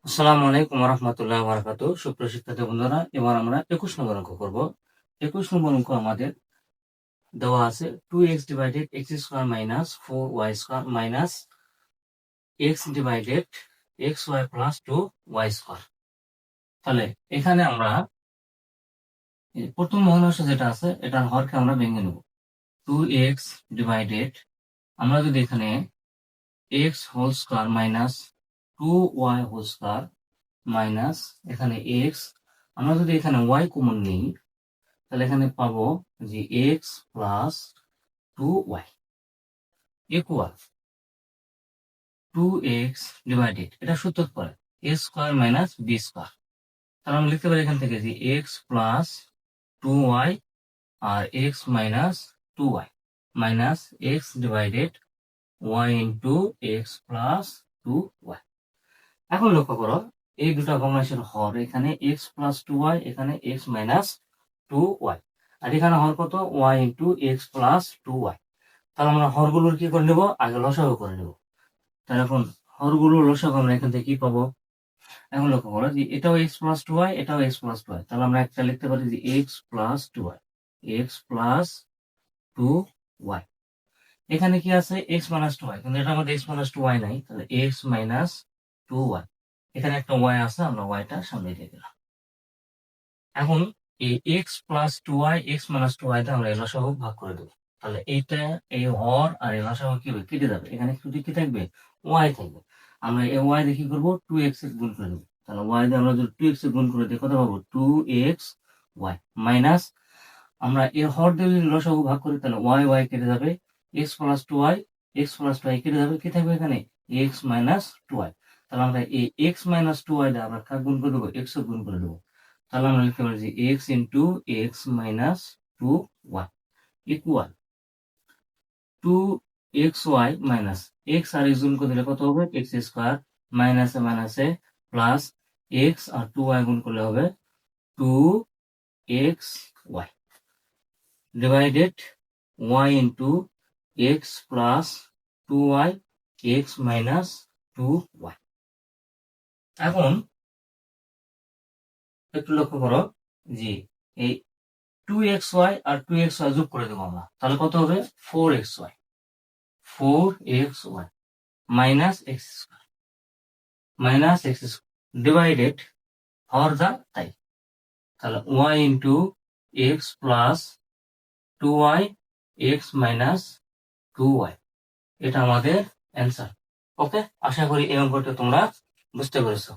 আসসালামু আলাইকুম রহমতুল্লাহ বারাকাত। সুপ্রিয় শিক্ষার্থী বন্ধুরা, এবার আমরা 21 নম্বর অঙ্ক করব। 21 নম্বর অঙ্ক আমাদের দেওয়া আছে 2x divided x square minus 4y square minus x divided x y plus 2y square. তাহলে এখানে আমরা প্রথম ভগ্নাংশ যেটা আছে এটার হরকে আমরা ভেঙে নেব। 2x ডিভাইডেড, আমরা যদি এখানে x whole square minus 2y whole square minus এখানে এক্স, আমরা যদি এখানে ওয়াই কমন নিই তাহলে এখানে পাবো যে x plus 2y equal 2x divided, এটা সূত্র করে a square minus b square. তাহলে আমরা লিখতে পারি এখান থেকে যে এক্স প্লাস 2y আর x minus 2y minus x divided y into x plus 2y। এখন লক্ষ্য করো এই দুটা ভগ্নাংশের হর, এখানে x প্লাস 2y, এখানে x মাইনাস 2y, আর এখানে হর কত y into x plus 2y। তাহলে আমরা হরগুলোর কি করে নেব, আগে লসাগু করে নেব। তাহলে এখন হরগুলোর লসাগু আমরা এখান থেকে কি পাবো, এখন লক্ষ্য করো যে এটাও এক্স প্লাস 2y, এটাও এক্স প্লাস 2y। তাহলে আমরা একটা লিখতে পারি যে x plus 2y, x plus 2y। এখানে কি আছে এক্স মাইনাস 2y, কিন্তু এটা আমাদের এক্স মাইনাস 2y নাই, তাহলে এক্স মাইনাস 2y। এখানে একটা y আছে, আমরা yটা সামনে দিয়ে দিলাম। এখন এই x plus 2y x minus 2y তে আমরা এই লসাগু ভাগ করে দেবো। তাহলে এইটা এই হর আর এই লসাগু কি হবে, কেটে যাবে। এখানে শুধু কি থাকবে, y থাকবে। আমরা এই y দিয়ে কি করবো, 2x এর গুণ করে দেবো। তাহলে y দিয়ে আমরা যদি 2x এর গুণ করে দিই কত পাবো, 2x y মাইনাস, আমরা এই হর দিয়ে যদি লসাগু ভাগ করি তাহলে y কেটে যাবে, x প্লাস 2y কেটে যাবে, কি থাকবে এখানে x মাইনাস 2y। তাহলে আমরা এই x মাইনাস 2y দিয়ে আমরা কাকে গুণ করে দেবো, x এর গুণ করে দেবো। তাহলে আমরা লিখতে পারি যে x into x minus 2y equal 2xy minus x আর x গুণ করে দিলে কত হবে, এক্স স্কোয়ার মাইনাসে মাইনাসে প্লাস x আর 2y গুণ করলে হবে 2xy divided y into x plus 2y x minus 2y। এখন একটু লক্ষ্য করো যে এই 2xy আর 2xy যোগ করে দেবো আমরা, তাহলে কত হবে 4xy মাইনাস এক্স ডিভাইডেড হর যা তাই। তাহলে y into x plus 2y x minus 2y, এটা আমাদের অ্যান্সার। ওকে, আশা করি এই অঙ্কটা তোমরা বুঝতে পেরেছো।